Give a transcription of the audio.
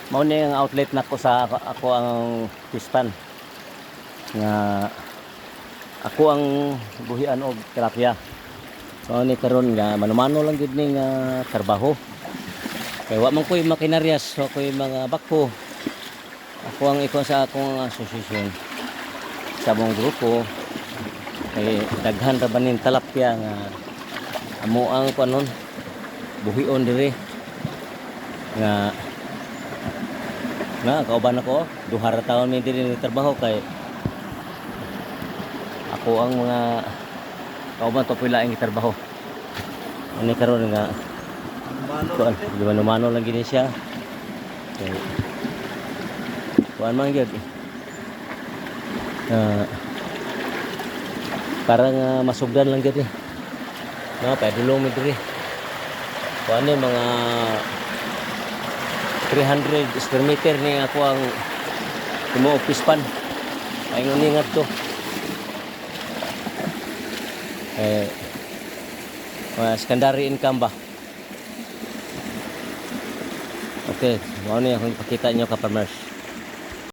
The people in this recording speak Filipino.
Mao ni ang outlet nako sa ako ang pispan nga ako ang buhian og tilapia. Mao ni karon nga manumano lang gid ni nga trabaho. Kay wa man ko'y makinaryas, wa ko'y mga bakho. Ako ang ikaw sa akong asosasyon sa mong grupo. Kay daghan ra banin tilapia nga amo ang kanon buhion diri nga kauban ako duha ra taon mi diri trabaho kay ako ang mga kauban to pila ang trabaho ani karon nga kuan di mano lang gini siya kay kuan man gyud parang masugdan lang gyud padulong mi diri kuan ni mga 300 square meter ni ako ang tumo office pan ay ngunit to secondary income ba. Okay, mao ni akong ipakita nyo ka farmers.